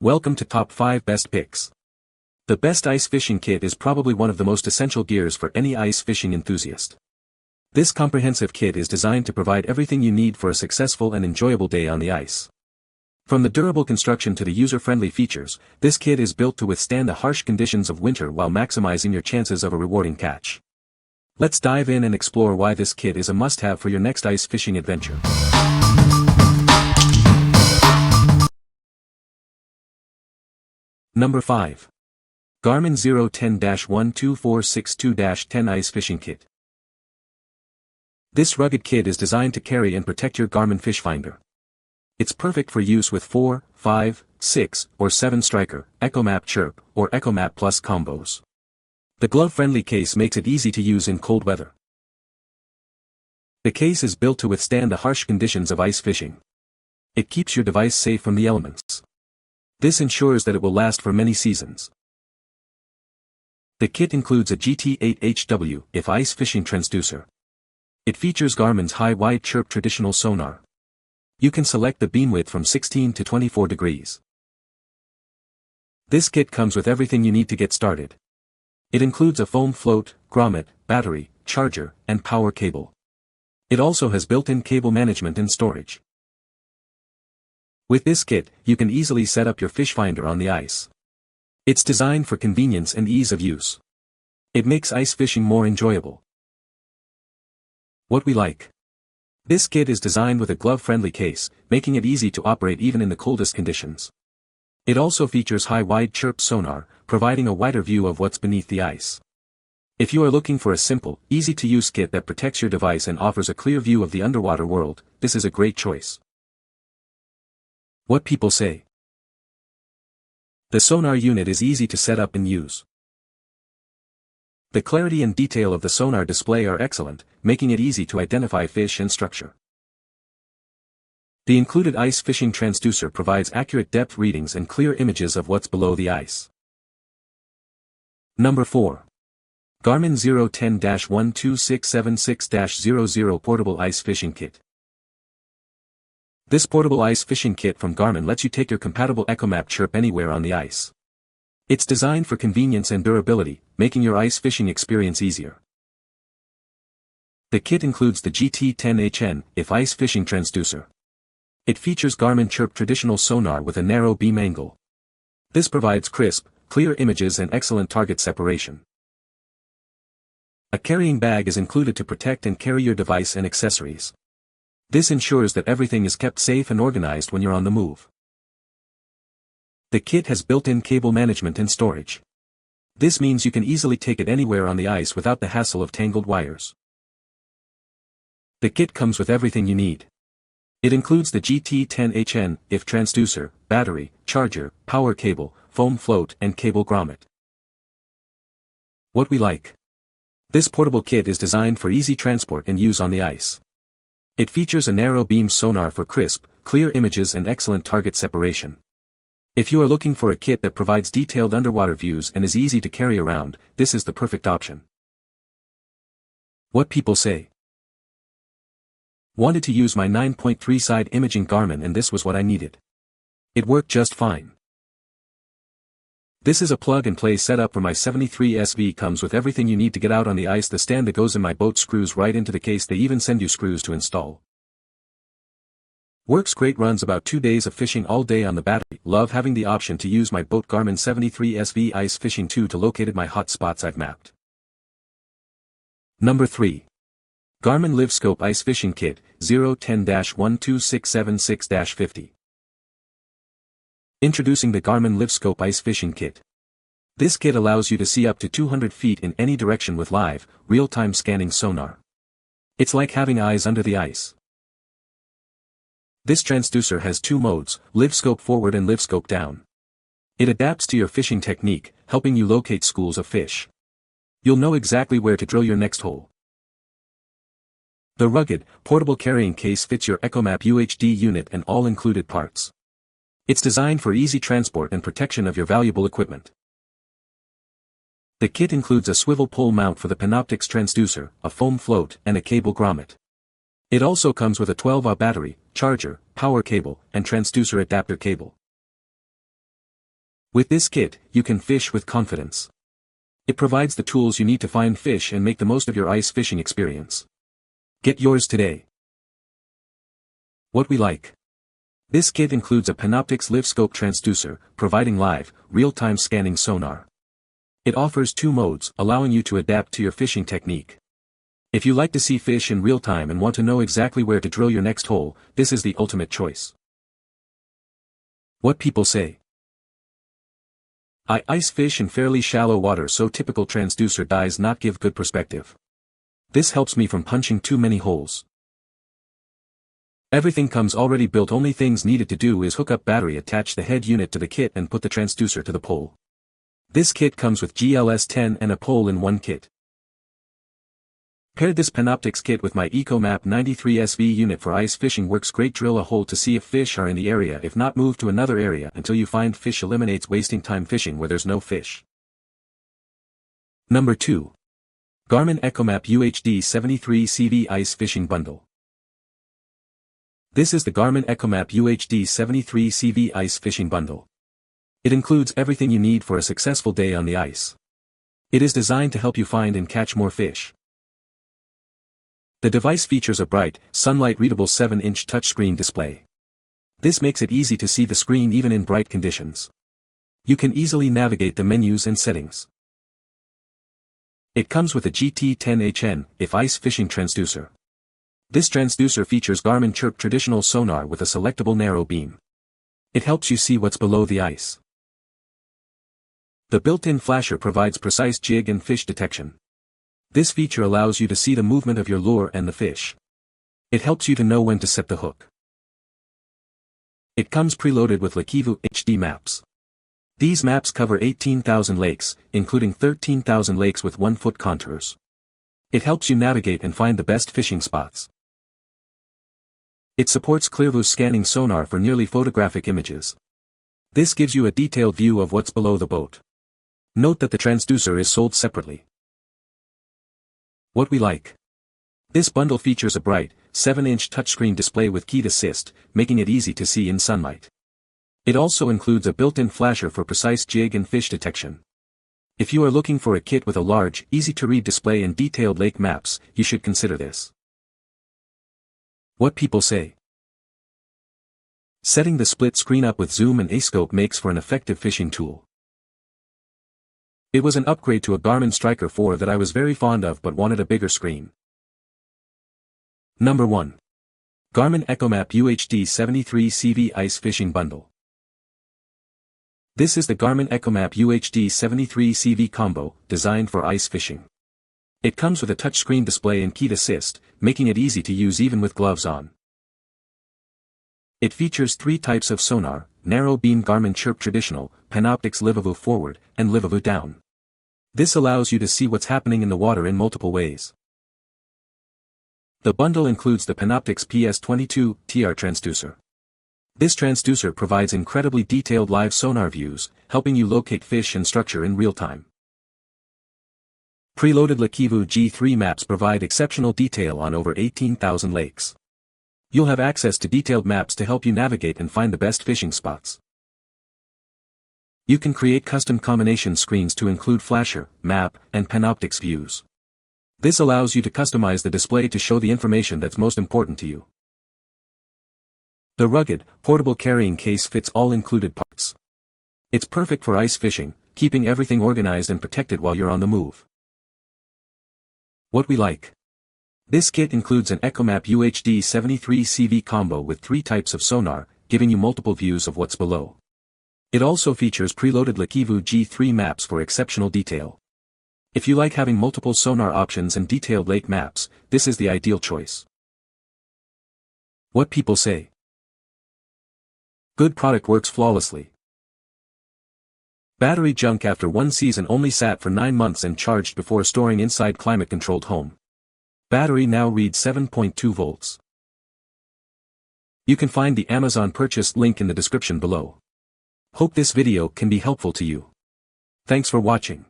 Welcome to Top 5 Best Picks. The best ice fishing kit is probably one of the most essential gears for any ice fishing enthusiast. This comprehensive kit is designed to provide everything you need for a successful and enjoyable day on the ice. From the durable construction to the user-friendly features, this kit is built to withstand the harsh conditions of winter while maximizing your chances of a rewarding catch. Let's dive in and explore why this kit is a must-have for your next ice fishing adventure. Number 5. Garmin 010-12462-10 Ice Fishing Kit. This rugged kit is designed to carry and protect your Garmin fish finder. It's perfect for use with 4, 5, 6, or 7 striker, ECHOMAP Chirp, or ECHOMAP Plus combos. The glove-friendly case makes it easy to use in cold weather. The case is built to withstand the harsh conditions of ice fishing. It keeps your device safe from the elements. This ensures that it will last for many seasons. The kit includes a GT8HW if ice fishing transducer. It features Garmin's high-wide chirp traditional sonar. You can select the beam width from 16 to 24 degrees. This kit comes with everything you need to get started. It includes a foam float, grommet, battery, charger, and power cable. It also has built-in cable management and storage. With this kit, you can easily set up your fish finder on the ice. It's designed for convenience and ease of use. It makes ice fishing more enjoyable. What we like. This kit is designed with a glove-friendly case, making it easy to operate even in the coldest conditions. It also features high-wide chirp sonar, providing a wider view of what's beneath the ice. If you are looking for a simple, easy-to-use kit that protects your device and offers a clear view of the underwater world, this is a great choice. What people say. The sonar unit is easy to set up and use. The clarity and detail of the sonar display are excellent, making it easy to identify fish and structure. The included ice fishing transducer provides accurate depth readings and clear images of what's below the ice. Number 4. Garmin 010-12676-00 Portable Ice Fishing Kit. This portable ice fishing kit from Garmin lets you take your compatible ECHOMAP Chirp anywhere on the ice. It's designed for convenience and durability, making your ice fishing experience easier. The kit includes the GT10HN if ice fishing transducer. It features Garmin Chirp traditional sonar with a narrow beam angle. This provides crisp, clear images and excellent target separation. A carrying bag is included to protect and carry your device and accessories. This ensures that everything is kept safe and organized when you're on the move. The kit has built-in cable management and storage. This means you can easily take it anywhere on the ice without the hassle of tangled wires. The kit comes with everything you need. It includes the GT10HN if transducer, battery, charger, power cable, foam float and cable grommet. What we like. This portable kit is designed for easy transport and use on the ice. It features a narrow beam sonar for crisp, clear images and excellent target separation. If you are looking for a kit that provides detailed underwater views and is easy to carry around, this is the perfect option. What people say. Wanted to use my 9.3 side imaging Garmin and this was what I needed. It worked just fine. This is a plug-and-play setup for my 73 SV. Comes with everything you need to get out on the ice. The stand that goes in my boat screws right into the case. They even send you screws to install. Works great. Runs about 2 days of fishing all day on the battery. Love having the option to use my boat Garmin 73 SV Ice Fishing 2 to locate my hot spots I've mapped. Number 3. Garmin LiveScope Ice Fishing Kit 010-12676-50. Introducing the Garmin LiveScope Ice Fishing Kit. This kit allows you to see up to 200 feet in any direction with live, real-time scanning sonar. It's like having eyes under the ice. This transducer has 2 modes, LiveScope forward and LiveScope down. It adapts to your fishing technique, helping you locate schools of fish. You'll know exactly where to drill your next hole. The rugged, portable carrying case fits your ECHOMAP UHD unit and all included parts. It's designed for easy transport and protection of your valuable equipment. The kit includes a swivel pole mount for the Panoptix transducer, a foam float, and a cable grommet. It also comes with a 12Ah battery, charger, power cable, and transducer adapter cable. With this kit, you can fish with confidence. It provides the tools you need to find fish and make the most of your ice fishing experience. Get yours today. What we like. This kit includes a Panoptix LiveScope transducer, providing live, real-time scanning sonar. It offers 2 modes, allowing you to adapt to your fishing technique. If you like to see fish in real time and want to know exactly where to drill your next hole, this is the ultimate choice. What people say. I ice fish in fairly shallow water, so typical transducer does not give good perspective. This helps me from punching too many holes. Everything comes already built, only things needed to do is hook up battery, attach the head unit to the kit and put the transducer to the pole. This kit comes with GLS-10 and a pole in one kit. Paired this Panoptix kit with my ECHOMAP 93 SV unit for ice fishing works great. Drill a hole to see if fish are in the area, if not move to another area until you find fish. Eliminates wasting time fishing where there's no fish. Number 2. Garmin ECHOMAP UHD 73 CV Ice Fishing Bundle. This is the Garmin ECHOMAP UHD 73 CV Ice Fishing Bundle. It includes everything you need for a successful day on the ice. It is designed to help you find and catch more fish. The device features a bright, sunlight-readable 7-inch touchscreen display. This makes it easy to see the screen even in bright conditions. You can easily navigate the menus and settings. It comes with a GT10HN, if ice fishing transducer. This transducer features Garmin Chirp traditional sonar with a selectable narrow beam. It helps you see what's below the ice. The built-in flasher provides precise jig and fish detection. This feature allows you to see the movement of your lure and the fish. It helps you to know when to set the hook. It comes preloaded with LiveScope HD maps. These maps cover 18,000 lakes, including 13,000 lakes with 1-foot contours. It helps you navigate and find the best fishing spots. It supports clearview scanning sonar for nearly photographic images. This gives you a detailed view of what's below the boat. Note that the transducer is sold separately. What we like. This bundle features a bright, 7-inch touchscreen display with keyless assist, making it easy to see in sunlight. It also includes a built-in flasher for precise jig and fish detection. If you are looking for a kit with a large, easy-to-read display and detailed lake maps, you should consider this. What people say. Setting the split screen up with zoom and LiveScope makes for an effective fishing tool. It was an upgrade to a Garmin Striker 4 that I was very fond of but wanted a bigger screen. Number 1. Garmin ECHOMAP UHD 73 CV Ice Fishing Bundle. This is the Garmin ECHOMAP UHD 73 CV combo, designed for ice fishing. It comes with a touchscreen display and key assist, making it easy to use even with gloves on. It features 3 types of sonar: narrow beam Garmin Chirp traditional, Panoptix LiveScope forward, and LiveScope down. This allows you to see what's happening in the water in multiple ways. The bundle includes the Panoptix PS22 TR transducer. This transducer provides incredibly detailed live sonar views, helping you locate fish and structure in real time. Preloaded LiveScope G3 maps provide exceptional detail on over 18,000 lakes. You'll have access to detailed maps to help you navigate and find the best fishing spots. You can create custom combination screens to include flasher, map, and Panoptix views. This allows you to customize the display to show the information that's most important to you. The rugged, portable carrying case fits all included parts. It's perfect for ice fishing, keeping everything organized and protected while you're on the move. What we like. This kit includes an ECHOMAP UHD 73 CV combo with 3 types of sonar, giving you multiple views of what's below. It also features preloaded LiveScope G3 maps for exceptional detail. If you like having multiple sonar options and detailed lake maps, this is the ideal choice. What people say. Good product, works flawlessly. Battery junk after 1 season, only sat for 9 months and charged before storing inside climate-controlled home. Battery now reads 7.2 volts. You can find the Amazon purchase link in the description below. Hope this video can be helpful to you. Thanks for watching.